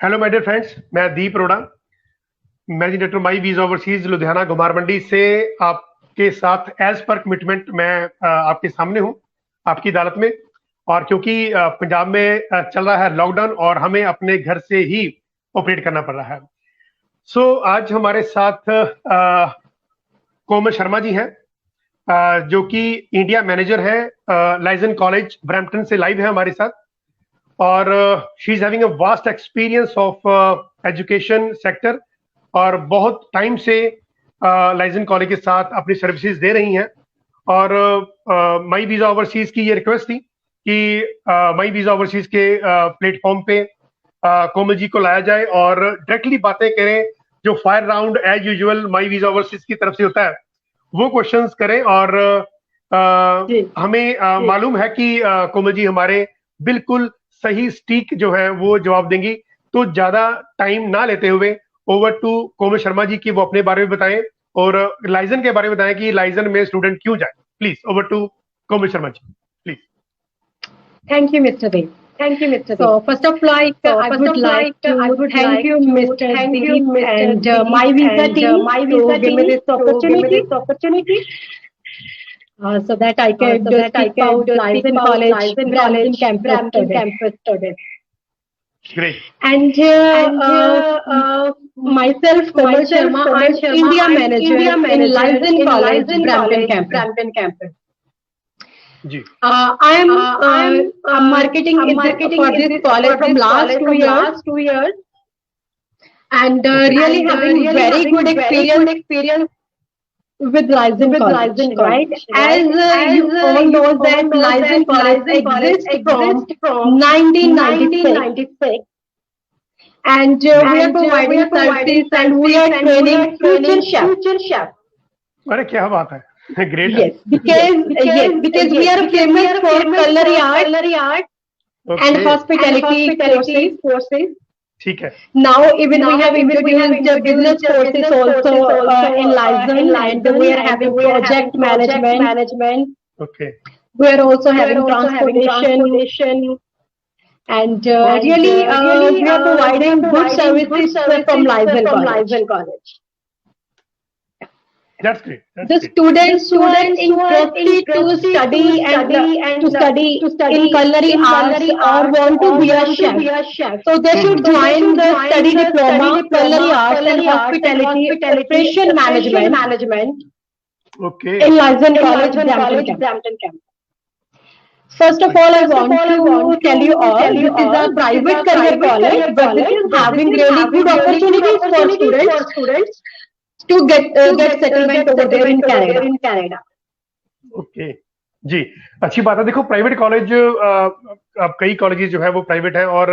Hello my dear friends, मैं Deep Arora, managing director My Visa Overseas Ludhiana Ghumar Mandi से आपके साथ एज पर कमिटमेंट मैं आपके सामने हूं आपकी अदालत में। और क्योंकि पंजाब में चल रहा है लॉकडाउन और हमें अपने घर से ही ऑपरेट करना पड़ रहा है। आज हमारे साथ कोमल शर्मा जी हैं, जो कि इंडिया मैनेजर है लाइजन कॉलेज ब्रैम्पटन से लाइव है हमारे साथ। और she is having a vast experience of education sector और बहुत टाइम से लाइजन कॉलेज के साथ अपनी सर्विसेज दे रही हैं। और माई वीजा ओवरसीज की ये रिक्वेस्ट थी कि माई वीजा ओवरसीज के प्लेटफॉर्म पे कोमल जी को लाया जाए और डायरेक्टली बातें करें। जो fire round as usual My Visa Overseas की तरफ से होता है वो क्वेश्चंस करें। और हमें मालूम है कि कोमल जी हमारे बिल्कुल सही स्टीक जो है वो जवाब देंगी। तो ज्यादा टाइम ना लेते हुए ओवर टू कोमल शर्मा जी की वो अपने बारे में बताएं और लाइजन के बारे में बताएं कि लाइजन में स्टूडेंट क्यों जाए। Please over to Komal Sharma ji, please. Thank you, Mr. Deep. Thank you, Mr. So, first of all, I would like to thank you, Mr. Deep, and my visa team to give me this opportunity. So that I can speak about Lizen College, Brampton campus today. Great. And myself, Komal Sharma, I'm India Manager in Lizen College, Brampton campus. I'm marketing for this college from last 2 years, and really having very good experience with Lizen College, right? As you all know that Lizen College exists from 1996, and we are providing services and we are training future chefs. अरे क्या बात है, great. Yes, because we are famous for culinary art and hospitality courses. ठीक है. Now even we have introduced the business courses also in Lizen, and we are having project management. Okay. We are also having transportation. And really, we are providing good services from Lizen College. That's great. The students who are interested to study in culinary arts or want to be a chef, so they should join the study diploma culinary arts and hospitality operation management. Okay. In Lizen College, Brampton campus. First of all, I want to tell you all, this is a private career college, but this is having really good opportunities for students to get settlement over there in Canada. Okay. जी, अच्छी बात है। देखो, private college, अब कई colleges जो है वो private है और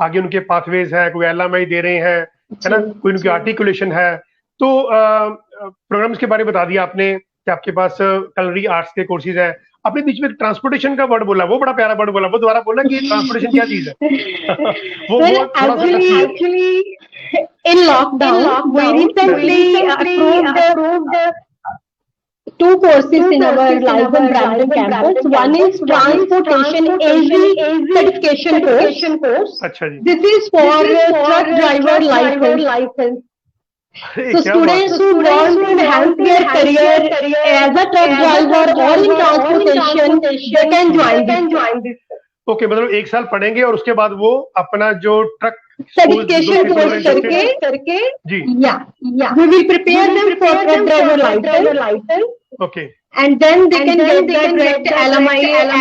आगे उनके पाथवेज है, कोई एलएमआई दे रहे हैं, है ना, कोई उनकी आर्टिकुलेशन है। तो प्रोग्राम्स के बारे में बता दिया आपने कि आपके पास culinary आर्ट्स के कोर्सेज हैं। आपने बीच में ट्रांसपोर्टेशन का वर्ड बोला, वो बड़ा प्यारा वर्ड बोला, वो दोबारा बोलना कि ट्रांसपोर्टेशन क्या चीज है। वो actually in lockdown we recently approved two courses in our Lizen Brampton campus. One is transportation AV certification course. अच्छा जी। This is for truck driver license. So students who want to enhance their career as a truck driver or in transportation, they can join this. Okay, मतलब 1 साल पढ़ेंगे और उसके बाद वो अपना जो ट्रक सर्टिफिकेशन कोर्स करके जी, we will prepare them for truck driver license. Okay. And then they can get the direct LMI and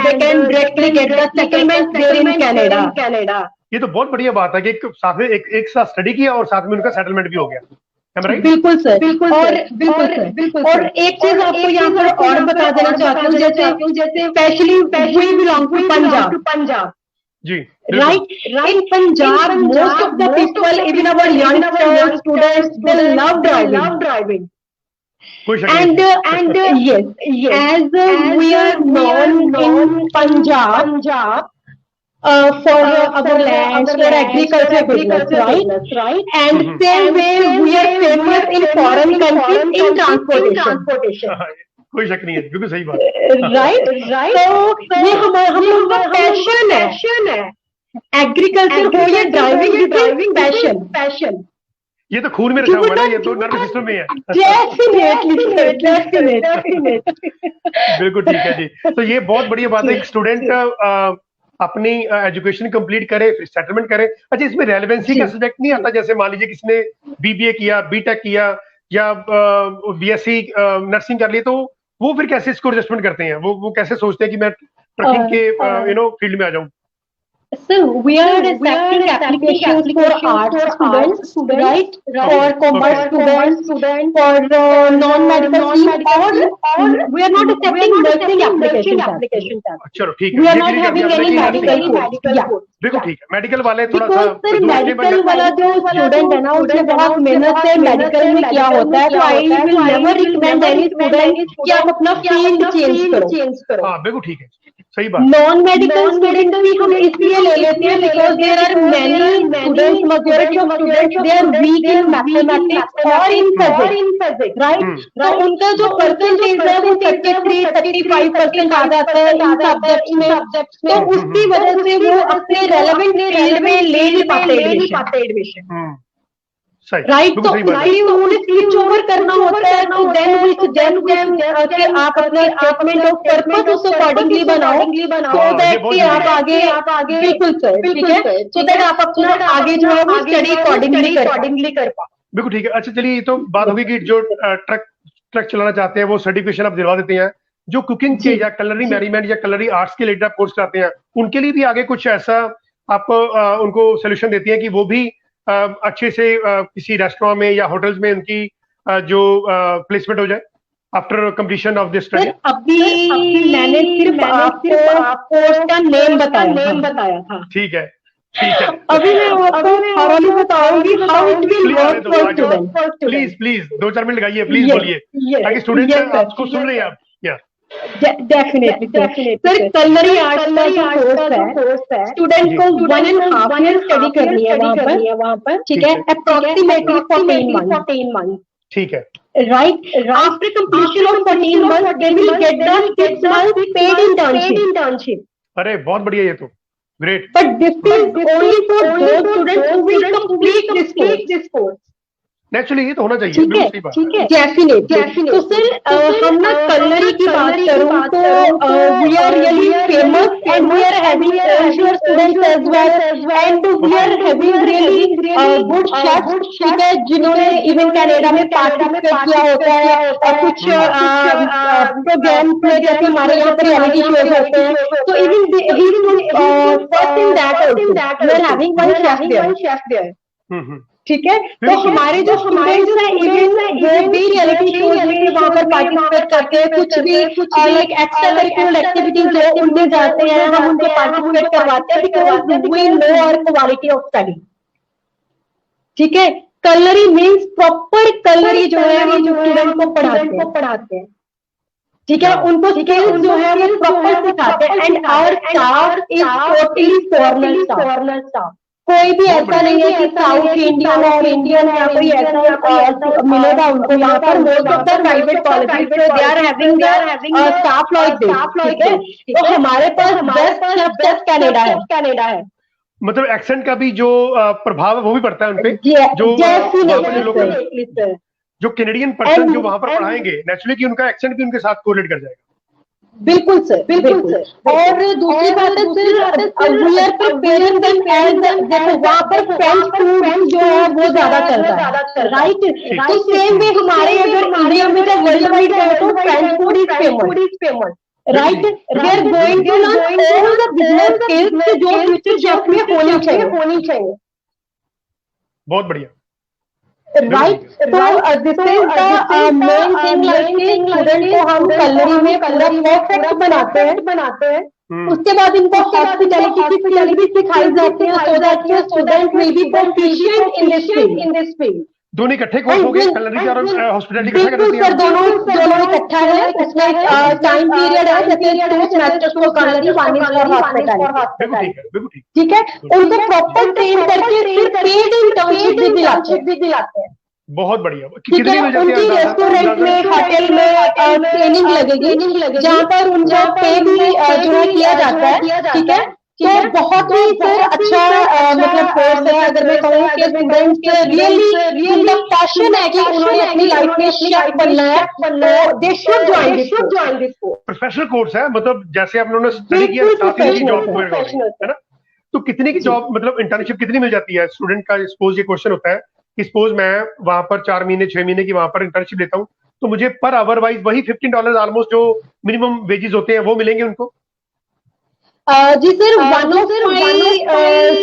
they can directly get the settlement there in Canada. ये तो बहुत बढ़िया बात है कि साथ में एक साथ स्टडी किया और साथ में उनका सेटलमेंट भी हो गया। बिल्कुल सर। और एक चीज आपको यहाँ पर और बता देना चाहती हूँ, जैसे specially we belong to Punjab. जी, right? In Punjab, most of the people, even our youngsters, students, they love driving. And yes, as we are known in Punjab for our lands, for agriculture business, right? And same way we are famous in foreign countries in transportation. कोई शक नहीं है, बिल्कुल सही बात। Right. तो ये हम लोग का पैशन है एग्रीकल्चर हो या ड्राइविंग पैशन, ये तो खून में रचा हुआ है ना, ये तो नर्वस सिस्टम में है। डेफिनेटली बिल्कुल ठीक है जी। तो ये बहुत बढ़िया बात है, एक स्टूडेंट अपनी एजुकेशन कंप्लीट करे फिर सेटलमेंट करे। अच्छा, इसमें रेलेवेंसी का सब्जेक्ट नहीं आता? जैसे मान लीजिए किसने बीबीए किया, बीटेक किया या बीएससी नर्सिंग कर ली, तो वो फिर कैसे इसको एडजस्टमेंट करते हैं? वो कैसे सोचते हैं कि मैं ट्रकिंग के फील्ड में आ जाऊं? So we are accepting applications for arts students, right? For commerce students, for non-medical stream, or we are not accepting nursing applications. चलो ठीक है, We are not having any medical course. Yeah. बिल्कुल ठीक है। Medical वाले थोड़ा सा Because sir, medical वाला जो स्टूडेंट है ना, उसने बहुत मेहनत से मेडिकल में किया होता है, तो I will never recommend any student कि आप अपना फील्ड चेंज करो। हाँ बिल्कुल ठीक है, सही बात। नॉन मेडिकल स्टूडेंट भी हम इसलिए ले लेते हैं because there are many students, majority of students they are weak in mathematics और इन फिजिक्स, राइट? तो उनका जो परसेंटेज है वो 33-35% आ जाता है इन सब्जेक्ट्स में, तो उसकी वजह से वो अपने रेलेवेंट फील्ड में ले नहीं पाते एडमिशन, राइट? तो इसलिए उन्होंने स्विच ओवर करना होता है। तो देन वी सजेस्ट देम कि आप अपने स्टेटमेंट ऑफ पर्पस उस अकॉर्डिंगली बनाओ, सो दैट कि आप आगे बिल्कुल सर, ठीक है, सो दैट आप अपना आगे जो है वो स्टडी अकॉर्डिंगली कर पाओ। बिल्कुल ठीक है। अच्छा चलिए, तो बात होगी कि जो ट्रक चलाना चाहते हैं वो सर्टिफिकेशन आप दिलवा देते हैं, जो कुकिंग के या कलरी मैनेजमेंट या कलरी आर्ट्स के रिलेटेड कोर्स कराते हैं, उनके लिए भी आगे कुछ ऐसा आप उनको सोल्यूशन देती हैं कि वो भी अच्छे से किसी रेस्टोरेंट में या होटल्स में उनकी जो प्लेसमेंट हो जाए after completion of this study? अभी मैंने सिर्फ आपको कोर्स का नेम बताया था। ठीक है, ठीक है। अभी मैं आपको थॉरली बताऊंगी how it will work for student. Please 2-4 minute लगाइए, प्लीज बोलिए ताकि स्टूडेंट आपको सुन रहे हैं आप। डेफिनेटली सर, कलरी आर्ट्स का जो कोर्स है स्टूडेंट को 1.5 ईयर स्टडी करनी है वहाँ पर, ठीक है, अप्रोक्सीमेटली 14 मंथ, ठीक है, right? After completion of 14 months, they will get the 6 months paid internship. अरे बहुत बढ़िया, ये तो great. But this is only for those students who will complete this course. Naturally ये तो होना चाहिए, बिल्कुल सही बात। ठीक है, डेफिनेटली। तो सर हम ना कलरी की बात करूं तो we are really famous and we are having Asian students as well and we are having really good chefs, ठीक है, जिन्होंने इवन कनाडा में पार्टिसिपेट किया होता है और कुछ प्रोग्राम में, जैसे हमारे यहाँ पर रियलिटी शोज होते हैं, तो इवन ही first in that also we are having one chef there, ठीक है। तो हमारे जो स्टूडेंट्स हैं इवन वो भी रियलिटी शोज में वहाँ पर पार्टिसिपेट करते हैं, कुछ भी लाइक एक्स्ट्रा करिकुलर एक्टिविटीज जो उनमें जाते हैं, हम उनको पार्टिसिपेट करवाते हैं because we know our quality of study, ठीक है। कलरी मीन्स प्रॉपर कलरी जो है हम स्टूडेंट को पढ़ाते हैं, ठीक है, उनको स्किल्स जो है वो प्रॉपर सिखाते हैं and our staff is totally foreigner staff. कोई भी ऐसा नहीं है कि साउथ इंडियन और इंडियन या कोई ऐसा मिलेगा उनको यहाँ पर। Most of the private colleges they are having staff like this, ठीक है। तो हमारे पास बेस्ट कनाडा है। मतलब एक्सेंट का भी जो प्रभाव है वो भी पड़ता है उनपे, जो कैनेडियन पर्सन जो वहां पर पढ़ाएंगे, नेचुरली कि उनका एक्सेंट भी उनके साथ कोरिलेट कर जाएगा। बिल्कुल सर। और दूसरी बात है sir, we are preparing them as जैसे वहाँ पर फ्रेंच फूड जो है वो ज्यादा चल रहा है, राइट? तो सेम वे हमारे अगर इंडिया में जब वर्ल्ड वाइड है तो French food is famous, right? We are going to learn all the business skills जो फ्यूचर शेफ में होनी चाहिए। बहुत बढ़िया, राइट? तो this is the main thing, like student को हम कलरी में पूरा परफेक्ट बनाते हैं। उसके बाद इनको हॉस्पिटैलिटी की स्किल भी सिखाई जाती है so that your student will B proficient in this field. दोनों इकट्ठे कोर्स हो गए, कलरी और हॉस्पिटैलिटी इकट्ठा करते हैं? दोनों इकट्ठा है, उसमें टाइम पीरियड है, जैसे 2 सेमेस्टर्स को कलरी, 1 इज फॉर हॉस्पिटैलिटी, ठीक है। उनको प्रॉपर ट्रेन करके फिर पेड इंटर्नशिप भी दिलाते हैं। बहुत बढ़िया, ठीक है। उनकी रेस्टोरेंट में, होटल में ट्रेनिंग लगेगी जहाँ पर उनका पे भी जो है किया जाता है, ठीक है। तो बहुत ही सर अच्छा मतलब कोर्स है। अगर मैं कहूँ कि स्टूडेंट्स रियली उनका पैशन है कि उन्होंने अपनी लाइफ में शेफ बनना है, तो they should join this course. Professional course है, मतलब जैसे आप लोगों ने स्टडी किया साथ ही उनकी जॉब हो गई, है ना? तो कितने की जॉब, मतलब इंटर्नशिप कितनी मिल जाती है स्टूडेंट का? सपोज ये क्वेश्चन होता है कि सपोज मैं वहां पर 4 महीने 6 महीने की वहां पर इंटर्नशिप लेता हूँ, तो मुझे पर आवर वाइज वही $15 ऑलमोस्ट जो मिनिमम वेजेस होते हैं वो मिलेंगे उनको? जी sir, one of my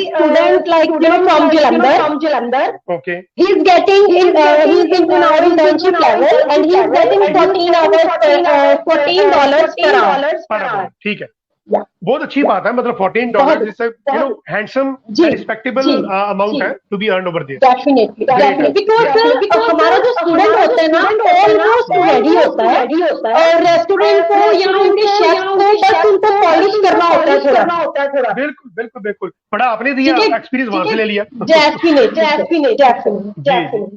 student like from Jalandhar. Okay, He's in our internship level and he's getting 14 hours $14 per hour. Per hour, ठीक है। Yeah. बहुत अच्छी बात है, मतलब $14 इज हैंडसम रिस्पेक्टेबल अमाउंट है to be earn over there. Definitely because हमारा जो स्टूडेंट होता है ना ऑलमोस्ट रेडी होता है और रेस्टोरेंट को या उनके शेफ को बस उनको पॉलिश करना होता है थोड़ा। बिल्कुल बिल्कुल बिल्कुल, बड़ा आपने दिया, एक्सपीरियंस वहां से ले लिया। डेफिनेटली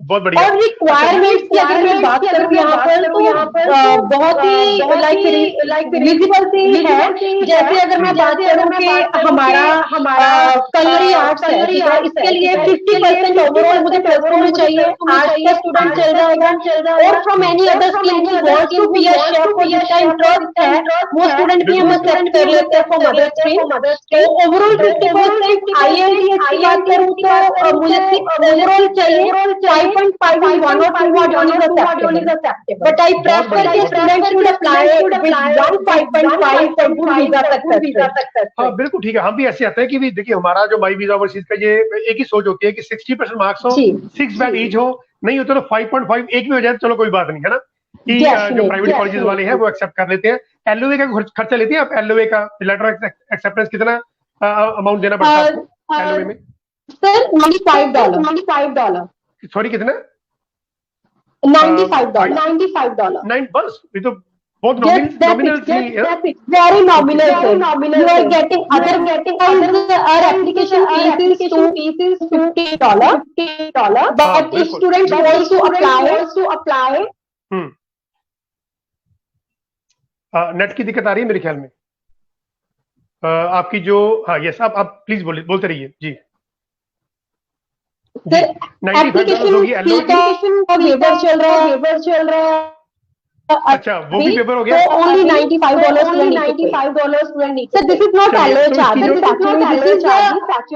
बहुत बढ़िया। और रिक्वायरमेंट्स की अगर मैं बात करूँ यहाँ पर बहुत ही लाइक विजिबल से ही है। जैसे अगर मैं बात करूं कि हमारा कलरी आर्ट्स है, इसके लिए 50% ओवरऑल मुझे प्लेसमेंट चाहिए। आर्ट्स का स्टूडेंट चल जाएगा और from any other stream he wants to be a chef और जिसका इंटरेस्ट है वो स्टूडेंट भी हम एक्सेप्ट कर लेते हैं फ्रॉम अदर स्ट्रीम। तो ओवरऑल 50% IELTS की बात करूं तो मुझे ओवरऑल चाहिए 5.5 in 1 or 2 modules is acceptable, but I prefer that students should apply with 1 5.5 for good visa success. हाँ बिल्कुल ठीक है। हम भी ऐसे आते हैं कि भी देखिए हमारा जो माई वीजा ओवरसीज का ये एक ही सोच होती है कि 60% मार्क्स हो, 6 बैट ईच हो, नहीं हो तो 5.5 एक में हो जाए, चलो कोई बात नहीं, है ना? कि जो प्राइवेट कॉलेजेस वाले हैं वो एक्सेप्ट कर लेते हैं। एलओए का खर्चा लेते हैं आप? एलओए का लेटर एक्सेप्टेंस कितना अमाउंट देना पड़ता है आपको एलओए में? सर $95। सॉरी कितना? $95। बस ये तो बहुत nominal थी। Very nominal. You are getting other our application fees is $50. But if students wants to apply, net की दिक्कत आ रही है मेरे ख्याल में। आपकी जो हाँ यस, आप प्लीज बोलते रहिए जी। सर एप्लीकेशन का वेबर चल रहा है। अच्छा, वो भी पेपर हो गया। So only $95 student need. So this is not LOA charges. This is the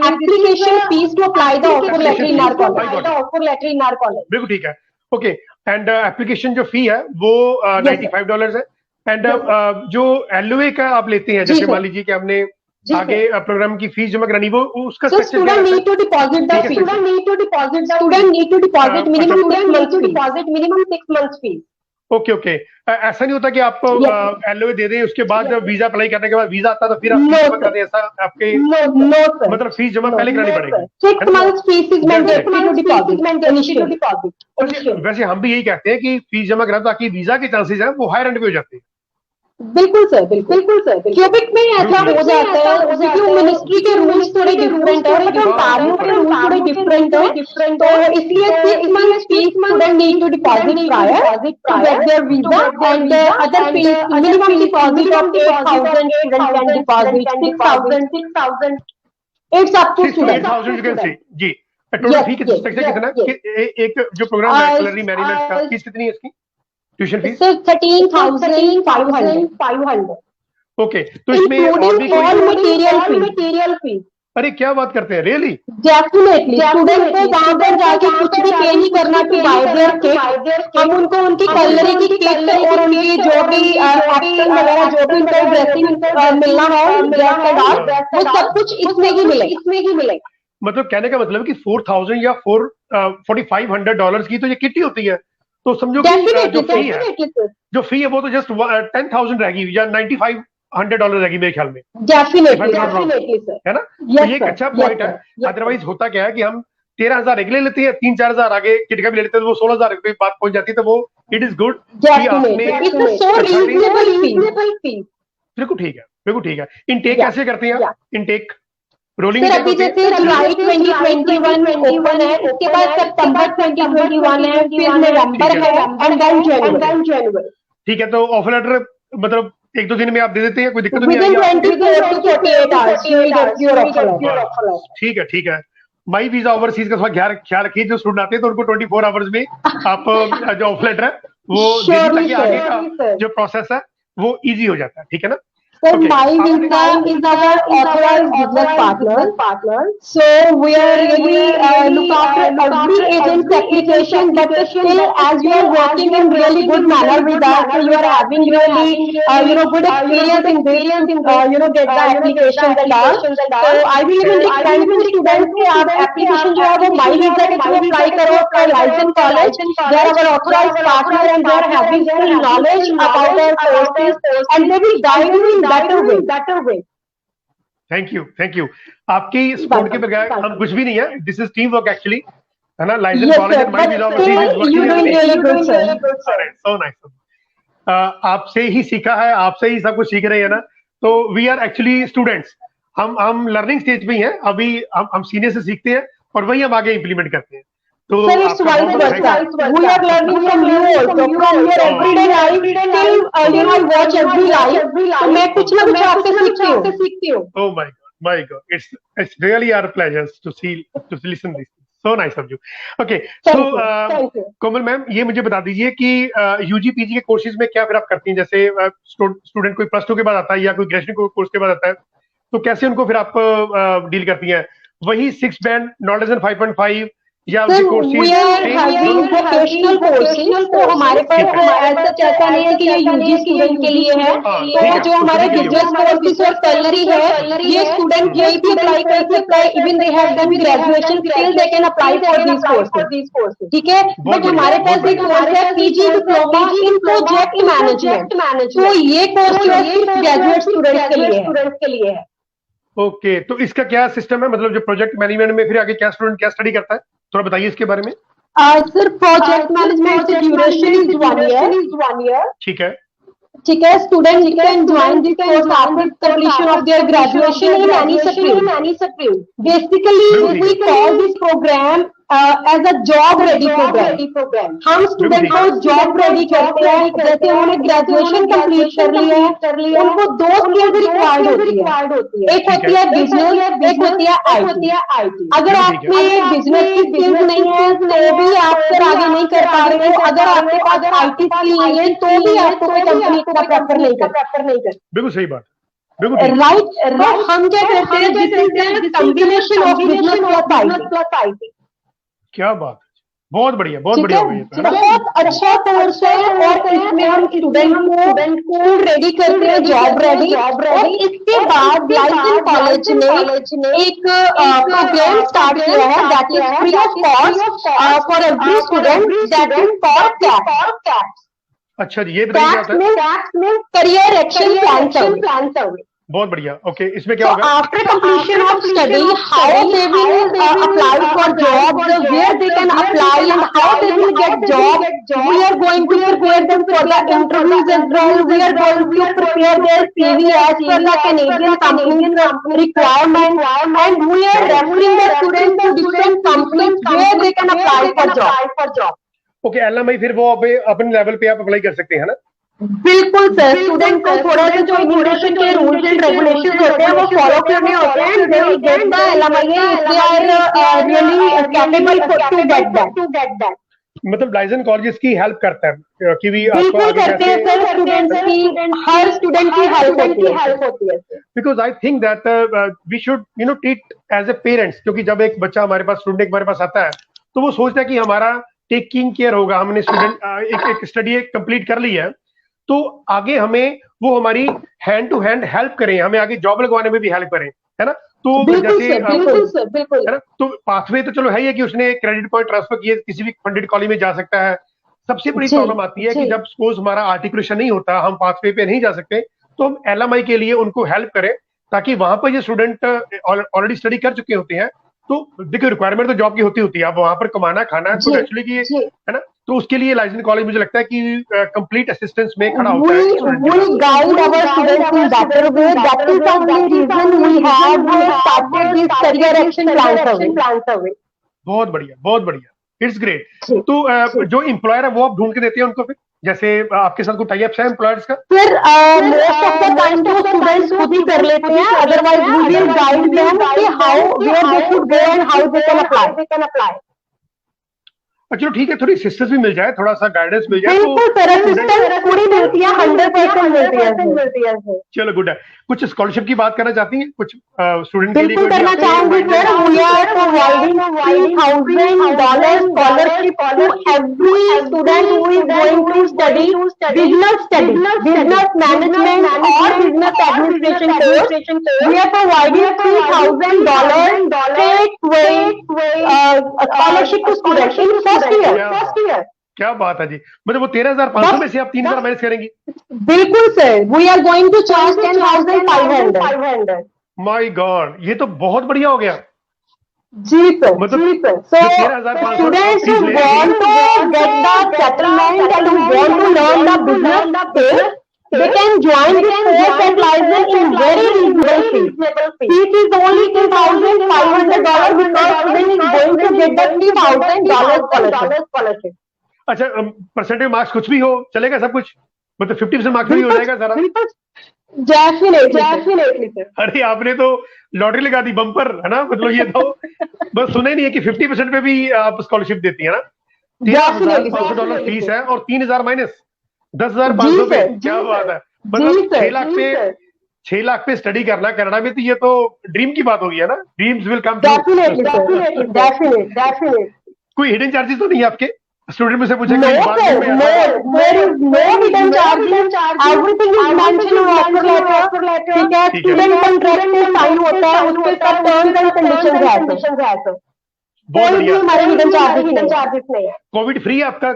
application fees to apply the offer letter in our college. बिल्कुल ठीक है। ओके, एंड एप्लीकेशन जो फी है वो $95 है। एंड जो एलओए का आप लेते हैं, जैसे मान लीजिए कि हमने आगे प्रोग्राम की फीस जमा करानी, वो उसका student need to deposit the fees. Student need to deposit minimum 6 months fees. Okay okay, ऐसा नहीं होता कि आप एलओए दे दें, उसके बाद जब वीजा अप्लाई करने के बाद वीजा आता तो फिर आप फीस जमा कर दें, ऐसा आपके मतलब फीस जमा पहले करानी पड़ेगी? 6 months fees is mandatory to deposit. वैसे हम भी यही कहते हैं कि फीस जमा करा ताकि वीजा के चांसेस हैं वो हायर एंड पे हो जाते हैं। बिल्कुल सर, बिल्कुल सर। क्यूबिक में ऐसा हो जाता है क्योंकि मिनिस्ट्री के रूल्स थोड़े डिफरेंट है, बट ontario के रूल्स थोड़े डिफरेंट है, तो इसलिए 6 months fees student need to deposit prior to get their visa and other fees minimum deposit of 8,000 student can deposit 6,000 it's up to student. 8,000 you can see जी। Total fee कितना एक जो programme है kalari management का, fees कितनी है इसकी tuition fees? Sir 13,500। Okay, तो इसमें और भी ऑल मटेरियल फीस। अरे क्या बात करते हैं, रियली? डेफिनेटली स्टूडेंट को वहां पर जाके कुछ भी पे नहीं करना टू बाय देयर किट। हम उनको उनकी कलरी की किट और उनकी जो भी एक्शन वगैरह जो भी उनका ड्रेसिंग मिलना है वो सब कुछ इसमें ही मिलेगा। मतलब कहने का मतलब है कि 4,000 या $4,500 की तो ये किट ही होती है। तो समझो कि जो फी है वो तो जस्ट 10,000 रहेगी या $9,500 रहेगी मेरे ख्याल में। डेफिनेटली सर, है ना? तो ये एक अच्छा पॉइंट है। अदरवाइज होता क्या है कि हम 13,000 एक ले लेते हैं, 3-4,000 आगे किट का भी ले लेते हैं, तो वो 16,000 की बात पहुंच जाती है। तो वो इट इज गुड। बिल्कुल ठीक है। इनटेक कैसे करते हैं आप? इनटेक रोलिंग सर अभी जैसे जुलाई 2021 ओपन है, उसके बाद सितंबर 2021 है, फिर नवंबर है एंड देन जनवरी। ठीक है, तो ऑफर लेटर मतलब 1-2 दिन में आप दे देते हैं, कोई दिक्कत तो नहीं Within आएगी? 24 to 48 hours, you will get your offer letter. ठीक है, ठीक है। माई वीजा ओवरसीज का थोड़ा ख्याल रखिए, जो स्टूडेंट आते हैं तो उनको 24 आवर्स में आप जो ऑफर लेटर है वो दे दीजिए, ताकि आगे का जो प्रोसेस है वो इजी हो जाता है, ठीक है ना? So MyVisa is our authorized business partner. So we are really look after every agent's application, but still as you are working in really good manner with us, so you are having really good experience in get the applications and all. So I will even recommend to students कि आप application जो है वो MyVisa के through apply करो for Lizen College. They are our authorized partner and they are having full knowledge about our courses and they will guide you in better way. Thank you. आपकी support के बगैर हम कुछ भी नहीं है। This is team work actually, है ना? License college and my visa overseas is working so nice. आपसे ही सीखा है, आपसे ही सब कुछ सीख रहे हैं ना। तो वी आर एक्चुअली स्टूडेंट्स, हम लर्निंग स्टेज पे ही हैं अभी। हम सीनियर से सीखते हैं और वही हम आगे इम्प्लीमेंट करते हैं। तो Sir, it's vice versa. We are learning from you also, from your everyday life till watch every life. तो मैं कुछ ना कुछ आपसे सीखती हूँ. Oh my God, it's really our pleasure to listen this. So nice of you. Okay, so Komal ma'am, ये मुझे बता दीजिए कि यूजी पीजी के कोर्सेज में क्या फिर आप करती हैं? जैसे स्टूडेंट कोई +2 के बाद आता है या कोई ग्रेजुएशन कोर्स के बाद आता है, तो कैसे उनको फिर आप डील करती हैं? वही 6 बैंड, नॉट लेस देन 5.5 या we are having vocational courses. तो हमारे पास ऐसा नहीं है कि ये यूजी स्टूडेंट के लिए है। तो जो हमारे बिजनेस कोर्सेज और सैलरी है, ये स्टूडेंट कोई भी अप्लाई कर सकता है। Even they have done graduation, still they can apply for this courses, ठीक है? बट हमारे पास एक कोर्स है PG diploma in project management. तो ये कोर्स जो है सिर्फ ग्रेजुएट स्टूडेंट्स के लिए है। ओके, तो इसका क्या सिस्टम है? मतलब जो प्रोजेक्ट मैनेजमेंट में फिर आगे क्या स्टूडेंट क्या स्टडी करता है, थोड़ा बताइए इसके बारे में। सर, प्रोजेक्ट मैनेजमेंट से ड्यूरेशन इज 1 ईयर। ठीक है। Students can join this course after completion of their graduation in any stream. Basically, we call this program as a job ready program. हम स्टूडेंट को जॉब रेडी करते हैं। जैसे उन्होंने graduation complete कर लिया है, उनको 2 स्किल्स रिक्वायर्ड होती है। एक होती है बिजनेस, एक होती है IT। अगर आपने बिजनेस की स्किल्स नहीं है तो भी आप फिर आगे नहीं कर पा रहे हो। अगर आपके पास IT स्किल नहीं है तो भी आपको कोई कंपनी का प्रेफर नहीं कर। बिल्कुल सही बात, बिल्कुल राइट। हम क्या करते हैं, this is combination of business plus IT। क्या बात है, बहुत बढ़िया हो गई। बहुत अच्छा कोर्स है और इसमें हम स्टूडेंट को रेडी करते हैं जॉब रेडी। और इसके बाद लाइसेंस कॉलेज ने एक प्रोग्राम स्टार्ट किया है that is free of cost for every student, that is called CAT. अच्छा जी, ये बताइए कैट में करियर एक्शन प्लान सर्वे। बहुत बढ़िया। ओके, इसमें क्या होगा? After completion of study, how they will apply for job, where they can apply and how they will get job. We are going to prepare them for the interviews as well. We are going to prepare their CV as per the Canadian companies requirement and we are referring the students to different companies where they can apply for job. Okay, LMI फिर वो अपने level पे आप apply कर सकते हैं ना? बिल्कुल सर। स्टूडेंट को थोड़ा सा जो इमिग्रेशन के रूल्स एंड रेगुलेशंस होते हैं वो फॉलो करने होते हैं। They will get the LMIA if they are really capable to get that. मतलब लाइसेंस कॉलेजेस की हेल्प करता है कि भी आपको बिल्कुल करते हैं सर। स्टूडेंट्स की, हर स्टूडेंट की हेल्प होती है। Because I think that we should treat as a parents, क्योंकि जब एक बच्चा हमारे पास, स्टूडेंट हमारे पास आता है तो वो सोचता है कि हमारा टेकिंग केयर होगा। हमने स्टूडेंट एक स्टडी कंप्लीट कर ली है तो आगे हमें वो हमारी हैंड टू हैंड हेल्प करें, हमें आगे जॉब लगवाने में भी हेल्प करें, है ना? तो जैसे बिल्कुल है ना, तो पाथवे तो चलो है ही है कि उसने क्रेडिट पॉइंट ट्रांसफर किए, किसी भी फंडेड कॉलेज में जा सकता है। सबसे बड़ी प्रॉब्लम आती है कि जब सपोज हमारा आर्टिकुलेशन नहीं होता, हम पाथवे पे नहीं जा सकते, तो हम LMI के लिए उनको हेल्प करें ताकि वहां पर ये स्टूडेंट ऑलरेडी स्टडी कर चुके होते हैं। तो देखिए, रिक्वायरमेंट तो जॉब की होती है, अब वहां पर कमाना खाना है, तो एक्चुअली की है ना, तो उसके लिए लाइसेंस कॉलेज मुझे लगता है कि कंप्लीट असिस्टेंस में खड़ा होता है। We guide our students in better way. That is the only reason we have started this career action plan survey. बहुत बढ़िया, इट्स ग्रेट। तो जो एम्प्लॉयर है वो आप ढूंढ के देते हैं उनको फिर? जैसे आपके साथ कोई टाई अप्स है एम्प्लॉयर्स का? फिर मोस्ट ऑफ द टाइम तो स्टूडेंट्स खुद ही कर लेते हैं, otherwise we will guide them कि how where they should go and how they can apply. चलो ठीक है, थोड़ी असिस्टेंस भी मिल जाए, थोड़ा सा गाइडेंस मिल जाए तो बिल्कुल सर, असिस्टेंस पूरी मिलती है, 100% मिलती है सर। चलो गुड है। कुछ स्कॉलरशिप की बात करना चाहती हैं कुछ स्टूडेंट के लिए? बिल्कुल करना चाहूंगी sir. We are providing $3,000 scholarship to every student who is going to study business management और business administration course. We are providing $3,000 straight way scholarship to students in first year. क्या बात है जी, मतलब वो 13,500 में से आप 3,000 मैनेज करेंगी? बिल्कुल sir, we are going to charge 10,500। My God, ये तो बहुत बढ़िया हो गया। जी सर, मतलब जी sir. So students who want to get the settlement and who want to learn the business skills, they can join this course at Lizen in very reasonable fee. Fees is only $2,500 because student is going to get the $3,000 scholarship. अच्छा, percentage marks कुछ भी हो चलेगा, सब कुछ मतलब 50% marks भी हो जाएगा सारा? Definitely sir. अरे आपने तो लॉटरी लगा दी, बम्पर है ना, मतलब ये तो बस सुना ही नहीं है कि 50% पे भी आप स्कॉलरशिप देती है ना। $13,500 फीस है और 3,000 माइनस 10,500 पे, क्या बात है। मतलब 6 लाख पे स्टडी करना कनाडा में, तो ये तो ड्रीम की बात होगी है ना। Dreams will come true. कोई हिडन चार्जेस तो नहीं है आपके? स्टूडेंट में से पूछे no hidden charges, everything is mentioned in offer letter। ठीक है, स्टूडेंट कॉन्ट्रैक्ट में साइन होता है, उसके साथ टर्म्स एंड कंडीशंस है। बहुत बढ़िया। हमारे हिडन चार्जेस नहीं है। कोविड फ्री आपका,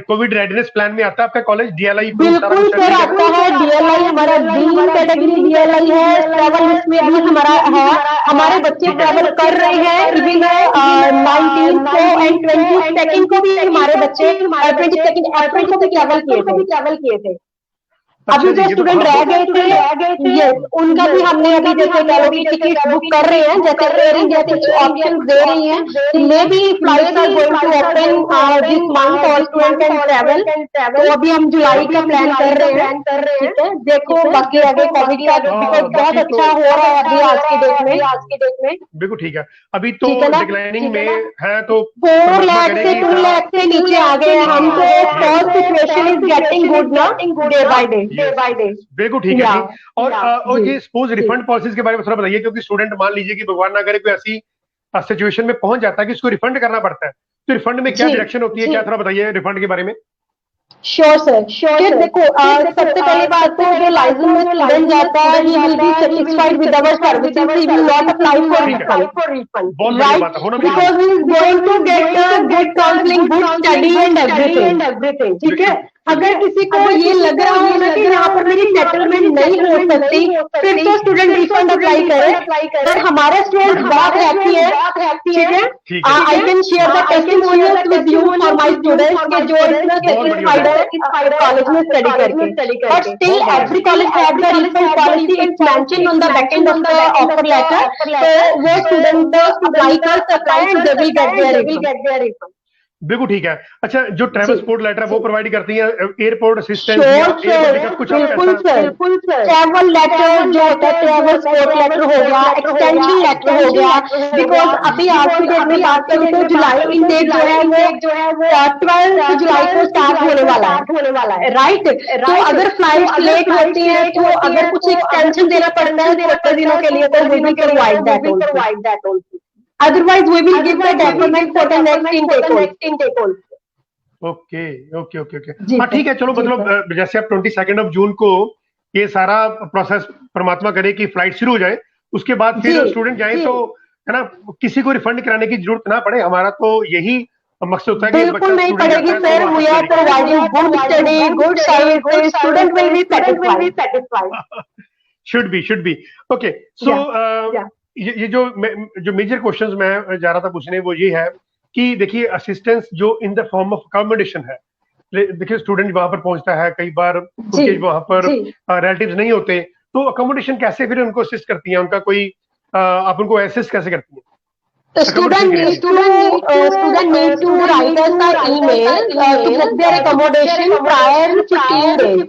कोविड रेडनेस प्लान में आता है आपका कॉलेज? DLI बिल्कुल सर आता है। DLI हमारा ग्रीन कैटेगरी DLI है। ट्रैवल इसमें भी हमारा है। हमारे बच्चे ट्रैवल कर रहे हैं, इवन 19 को एंड 22 को भी हमारे बच्चे 22 अप्रैल को भी ट्रैवल किए थे। अभी जो स्टूडेंट रह गए थे, यस, उनका भी हमने अभी जैसे कह लो कि टिकट बुक कर रहे हैं, जैसे एयरिंग जैसे ऑप्शन दे रही हैं। Maybe flights are going to open this month और स्टूडेंट कैन ट्रैवल। तो अभी हम जुलाई का प्लान कर रहे हैं। ठीक है, देखो बाकी आगे कोविड का बिकॉज बहुत अच्छा हो रहा है अभी आज की डेट में। बिल्कुल ठीक है। अभी तो डिक्लाइनिंग में है, तो 4 लाख से 2 लाख से नीचे आ गए हैं हम। तो first situation is getting good ना, डे बाय डे। बिल्कुल ठीक है जी। और ये सपोज रिफंड पॉलिसीज के बारे में थोड़ा बताइए, क्योंकि स्टूडेंट मान लीजिए कि भगवान ना करे कोई ऐसी सिचुएशन में पहुंच जाता है कि उसको रिफंड करना पड़ता है, तो रिफंड में क्या डायरेक्शन होती है, क्या थोड़ा बताइए रिफंड के बारे में। Sure sir. देखो सबसे पहली बात तो जो लाइसेंस में स्टूडेंट जाता है, he will be satisfied with our services, he will not apply for refund, right? Because he is going to get good counselling, good study and everything. ठीक है, अगर किसी को ये लग रहा है ना कि यहाँ पर मेरी सेटलमेंट नहीं हो सकती, फिर तो स्टूडेंट रिफंड अप्लाई करे। पर हमारे स्टूडेंट बहुत हैप्पी है। ठीक है, I can share the testimonials with you for my students के जो इतना सेटिस्फाइड है कॉलेज में स्टडी करके। But still every college have the refund policy, it's mentioned on the back end of the offer letter. तो वो student apply कर सकता है and they will get their refund. बिल्कुल ठीक है। अच्छा, जो ट्रैवल सपोर्ट लेटर है वो प्रोवाइड करती है एयरपोर्ट असिस्टेंट? बिल्कुल सर। ट्रैवल लेटर जो होता है, ट्रैवल सपोर्ट लेटर हो गया, एक्सटेंशन लेटर हो गया। बिकॉज अभी आज की डेट में बात करें तो जुलाई इनटेक जो है वो 12 जुलाई को स्टार्ट होने वाला है, राइट? तो अगर फ्लाइट लेट होती है तो अगर कुछ एक्सटेंशन देना पड़ता है 14 दिनों के लिए, तो we will provide that also. Otherwise, we will give the document for the next intake also. Okay. हाँ ठीक है, चलो मतलब जैसे आप 22 ऑफ जून को ये सारा प्रोसेस परमात्मा करे कि फ्लाइट शुरू हो जाए, उसके बाद फिर स्टूडेंट जाए तो है ना, किसी को रिफंड कराने की जरूरत ना पड़े। हमारा तो यही मकसद होता है कि बिल्कुल नहीं पड़ेगी sir. We are providing good study, good service, student will be satisfied. Should be okay. So ये जो मेजर क्वेश्चंस मैं जा रहा था पूछने, वो ये है कि देखिए असिस्टेंस जो in the form of accommodation है, देखिए स्टूडेंट वहां पर पहुंचता है, कई बार उनके वहां पर रिलेटिव्स नहीं होते, तो अकोमोडेशन कैसे फिर उनको असिस्ट करती है? उनका कोई आप उनको असिस्ट कैसे करती है? Student needs to write us an email to get their accommodation prior 15 days.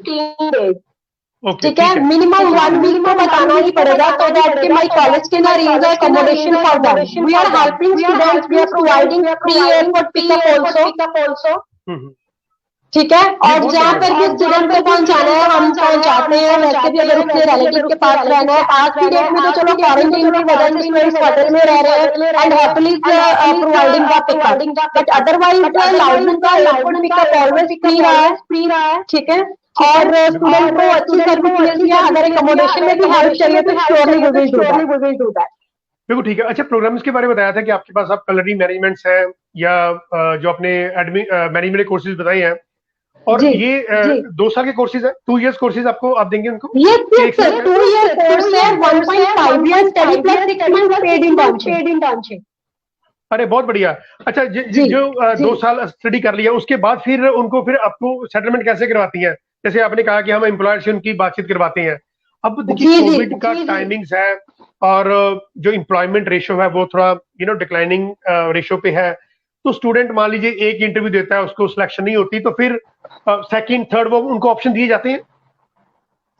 ठीक है, मिनिमम 1 वीक तो बताना ही पड़ेगा, so that my college can arrange accommodation for them. We are helping students, we are providing free airport pickup also. ठीक है, और जहाँ पर भी स्टूडेंट को पहुंचाना है हम पहुंचाते हैं। वैसे भी अगर उसके रिलेटिव के पास रहना है, आज की डेट में तो चलो क्वारंटाइन की वजह से स्टूडेंट्स होटल में रह रहे हैं and happily providing the pickup, but otherwise license का एयरपोर्ट पिकअप ऑलवेज फ्री रहा है। ठीक है, और स्टूडेंट को अच्छी सर्विस मिलती है। अगर एकोमोडेशन में भी हेल्प चाहिए तो surely we will do that. बिल्कुल ठीक है। अच्छा, प्रोग्राम्स के बारे में बताया था कि आपके पास आप कलरी मैनेजमेंट्स है या जो आपने मैनेजमेंट कोर्सेज बताए हैं, और ये 2 साल के कोर्सेज है, 2 years कोर्सेज आपको आप देंगे उनको? Yes, 2 year कोर्स है, 1.5 years study plus 6 months paid internship. अरे बहुत बढ़िया। अच्छा, जो 2 साल स्टडी कर लिया उसके बाद फिर उनको फिर आपको सेटलमेंट कैसे करवाती हैं? जैसे आपने कहा कि हम एम्प्लॉयर से उनकी बातचीत करवाते हैं। अब देखिए कोविड का टाइमिंग्स है और जो एम्प्लॉयमेंट रेशियो है वो थोड़ा डिक्लाइनिंग रेशियो पे है, तो स्टूडेंट मान लीजिए एक इंटरव्यू देता है, उसको सिलेक्शन नहीं होती, तो फिर सेकंड थर्ड वो उनको ऑप्शन दिए जाते हैं।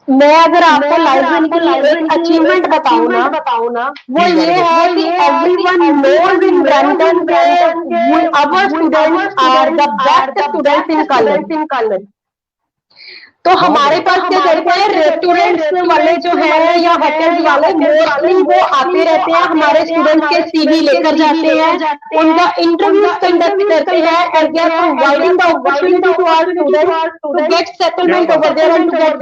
मैं अगर आपको लाइफ की अचीवमेंट बताऊं ना, वो ये है कि एवरीवन नोज इन ब्रैम्पटन के our students are the best students in college. तो हमारे पास क्या करते हैं, रेस्टोरेंट्स वाले जो है या होटल्स वाले मोस्टली वो आते रहते हैं, हमारे स्टूडेंट्स के सीवी लेकर जाते हैं, उनका इंटरव्यू कंडक्ट करते हैं and they are providing the opportunity to our students to get settlement over there and to get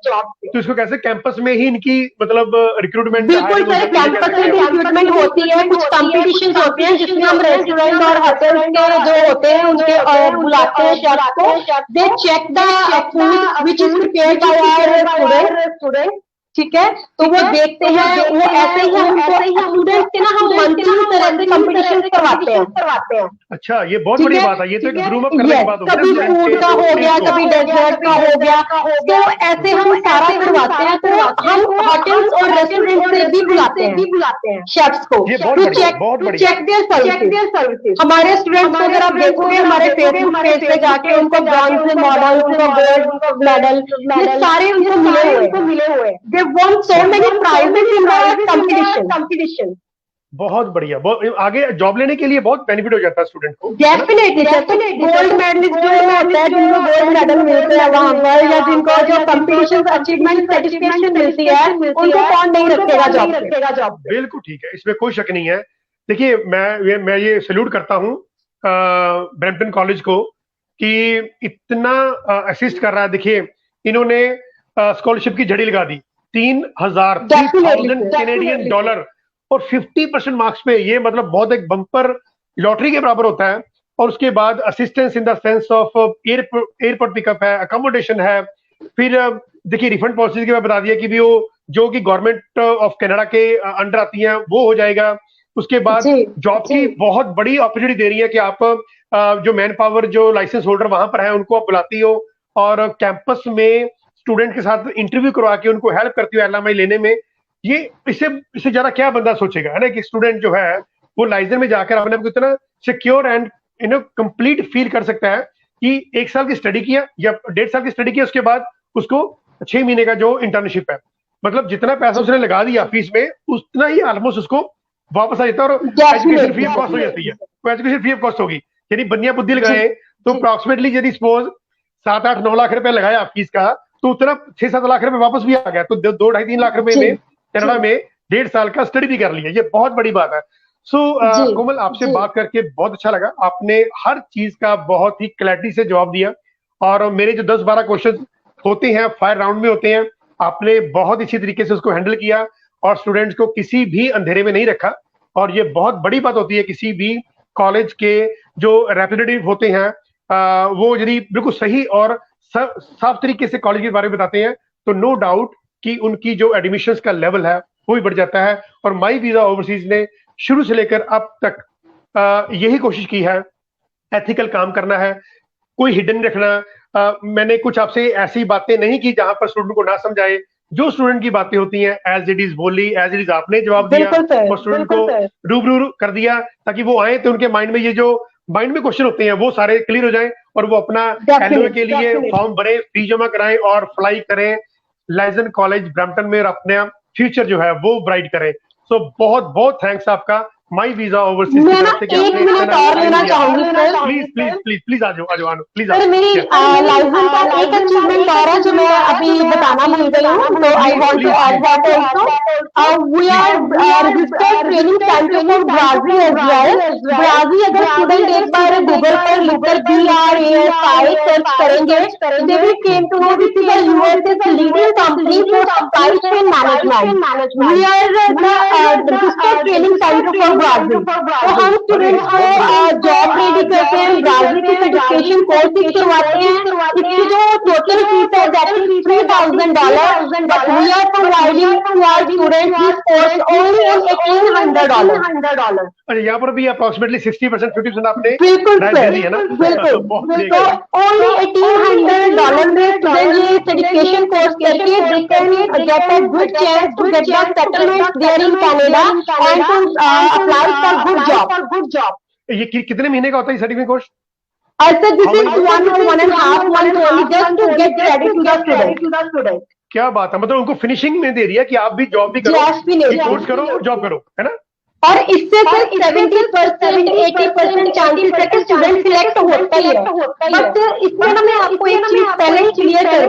job. तो इसको कैसे कैंपस में ही इनकी मतलब रिक्रूटमेंट? बिल्कुल सर, कैंपस में रिक्रूटमेंट होती है, कुछ कॉम्पिटिशन होते हैं जिसमें हम रेस्टोरेंट और होटल्स के जो होते हैं उनके बुलाते हैं शेफ को, they check the food which is prepared by our students। ठीक है, तो वो देखते हैं, वो ऐसे ही हमको स्टूडेंट्स के ना हम मंथली तरह से कंपटीशन करवाते हैं। अच्छा, ये बहुत बड़ी बात है, ये तो एक ग्रूम अप करने की बात हो गई। कभी फूड का हो गया, कभी डेजर्ट का हो गया, तो ऐसे हम सारा करवाते हैं। तो हम होटल्स और रेस्टोरेंट से भी बुलाते हैं शेफ्स को टू चेक देयर सर्विसेज। हमारे स्टूडेंट्स को अगर आप देखोगे हमारे फेसबुक पेज पे जाके, उनको ब्रॉन्ज मेडल, उनको गोल्ड मेडल, ये सारे उनको मिले हुए won so many prizes in the competition। बहुत बढ़िया। बहुत आगे जॉब लेने के लिए बहुत बेनिफिट हो जाता है स्टूडेंट को। डेफिनेटली गोल्ड मेडलिस्ट जो होता है, जिनको गोल्ड मेडल मिलते हैं वहां पर, या जिनको जो कंपटीशन अचीवमेंट सेटिस्फेक्शन मिलती है, उनको कौन नहीं रखेगा जॉब। बिल्कुल ठीक है, इसमें कोई शक नहीं है। देखिए मैं ये सैल्यूट करता हूँ ब्रैम्पटन कॉलेज को कि इतना असिस्ट कर रहा है। देखिए इन्होंने स्कॉलरशिप की झड़ी लगा दी, 3,000 कैनेडियन डॉलर और 50% मार्क्स पे। ये मतलब बहुत एक बम्पर लॉटरी के बराबर होता है। और उसके बाद assistance in the sense of airport pickup है, अकोमोडेशन है। फिर देखिए रिफंड पॉलिसी के मैं बता दिया कि भी वो जो कि गवर्नमेंट ऑफ कनाडा के अंडर आती है वो हो जाएगा। उसके बाद जॉब की बहुत बड़ी अपॉर्चुनिटी दे रही है कि आप जो मैन पावर जो लाइसेंस होल्डर वहां पर है उनको आप बुलाती हो और कैंपस में स्टूडेंट के साथ इंटरव्यू करवा के उनको हेल्प करती हो एलएमआई लेने में। ये इससे ज्यादा क्या बंदा सोचेगा, है ना, कि स्टूडेंट जो है वो लाइसेंस में जाकर अपने को इतना सिक्योर एंड कंप्लीट फील कर सकता है कि 1 साल की स्टडी किया या 1.5 साल की स्टडी किया, उसके बाद उसको 6 महीने का जो इंटर्नशिप है, मतलब जितना पैसा उसने लगा दिया फीस में उतना ही ऑलमोस्ट उसको वापस आ जाता है और एजुकेशन फ्री ऑफ कॉस्ट हो जाती है। तो एजुकेशन फ्री ऑफ कॉस्ट होगी, यानी बनिया बुद्धि लगाए तो अप्रोक्सीमेटली यदि सपोज 7-8-9 लाख रुपए लगाया फीस का, तो उतना 6-7 लाख रुपए वापस भी आ गया। तो 2-2.5-3 लाख रुपए में कनाडा में 1.5 साल का स्टडी भी कर लिया। ये बहुत बड़ी बात है। सो कोमल, आपसे बात करके बहुत अच्छा लगा। आपने हर चीज का बहुत ही क्लैरिटी से जवाब दिया और मेरे जो 10-12 क्वेश्चन होते हैं फायर राउंड में होते हैं, आपने बहुत अच्छी तरीके से उसको हैंडल किया और स्टूडेंट्स को किसी भी अंधेरे में नहीं रखा। और ये बहुत बड़ी बात होती है, किसी भी कॉलेज के जो रिप्रेजेंटेटिव होते हैं वो यदि बिल्कुल सही और साफ तरीके से कॉलेज के बारे में बताते हैं तो नो डाउट कि उनकी जो एडमिशंस का लेवल है वो भी बढ़ जाता है। और माई वीजा ओवरसीज ने शुरू से लेकर अब तक यही कोशिश की है, एथिकल काम करना है, कोई हिडन रखना। मैंने कुछ आपसे ऐसी बातें नहीं की जहां पर स्टूडेंट को ना समझाए, जो स्टूडेंट की बातें होती हैं एज इट इज बोली, एज इट इज आपने जवाब दिया और स्टूडेंट को रूबरू कर दिया, ताकि वो आए तो उनके माइंड में ये जो माइंड में क्वेश्चन होते हैं वो सारे क्लियर हो जाएं और वो अपना एलओए के लिए फॉर्म भरे, फी जमा कराएं और फ्लाई करें लाइजन कॉलेज ब्रैम्पटन में और अपना फ्यूचर जो है वो ब्राइट करें। सो बहुत बहुत थैंक्स आपका माई वीजा ओवरसीज की तरफ से। एक मिनट और लेना चाहूंगी sir. Please please please please आ जाओ प्लीज। सर मेरी लाइसेंस का एक अचीवमेंट और है जो मैं अभी बताना भूल गई हूँ, तो I want to add that also. We are registered training centre for BRASI as well. BRASI अगर स्टूडेंट एक बार गूगल पर लिखकर BRASI सर्च करेंगे, they will came to know this is a USA leading company for supply chain management. We are the registered training centre for BRASI. तो हम students को job ready करते हैं, ब्राजी की सर्टिफिकेशन कोर्स करवाते हैं। इसकी जो टोटल फीस है that is $3,000, but we are providing to our students this course only in $1,800। अच्छा, यहाँ पर भी अप्रोक्सीमेटली 60% 50% आपने बिल्कुल दे दी है ना? बिल्कुल। तो ओनली $1,800 में स्टूडेंट ये सर्टिफिकेशन कोर्स करके they can get a good chance to get the settlement there in Canada and to apply for good job. ये कितने महीने का होता है certificate course? Sir, this is 1 or 1.5 months only, just to get ready to the student. क्या बात है, मतलब उनको फिनिशिंग में दे रही है कि आप भी जॉब भी करो, कोर्स करो और जॉब करो, है ना? और इससे सर 70% 80% चांसेस है कि स्टूडेंट सिलेक्ट होता ही है। बट इसमें ना मैं आपको एक चीज पहले ही क्लियर कर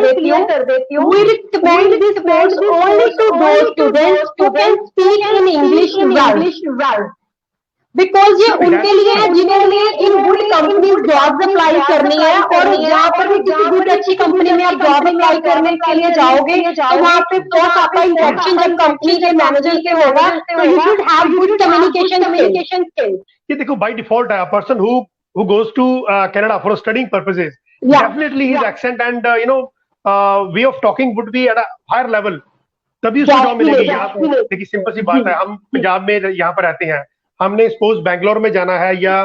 देती हूँ। We recommend this course only to those students who can speak in English well, because ये उनके लिए है जिन्हें लिए in good company job apply करनी है। और यहाँ पर भी किसी गुड अच्छी कंपनी में आप जॉब अप्लाई करने के लिए जाओगे तो वहाँ पे बहुत आपका इंटरेक्शन जब कंपनी के मैनेजर से होगा, तो you should have good communication skills. ये देखो बाय डिफॉल्ट है, a person who goes to Canada for studying purposes, definitely his accent and way of talking would be at a higher level, तभी उसको job मिलेगी। देखिए simple सी बात है, हम पंजाब में यहाँ पर रहते हैं, हमने सपोज बैंगलोर में जाना है या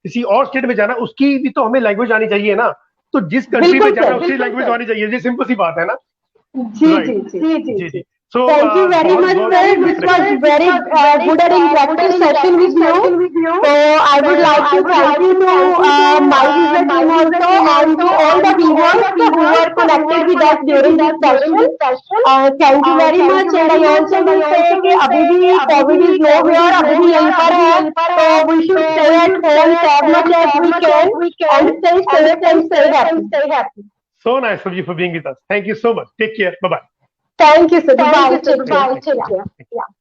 किसी और स्टेट में जाना, उसकी भी तो हमें लैंग्वेज आनी चाहिए ना। तो जिस कंट्री में जाना उसकी लैंग्वेज आनी चाहिए, ये सिंपल सी बात है ना? जी। So thank you very much, sir. This was very good and interactive session with you. So I would like to thank you to my visa team also and to all the viewers who were connected with us during this session. Thank you very much. And I also will say कि अभी भी COVID is nowhere, अभी भी यहीं पर है, तो we should stay at home as much as we can and stay safe and stay happy. So nice of you for being with us. Thank you so much. Take care. Bye bye. Thank you, sir. Bye. Take care.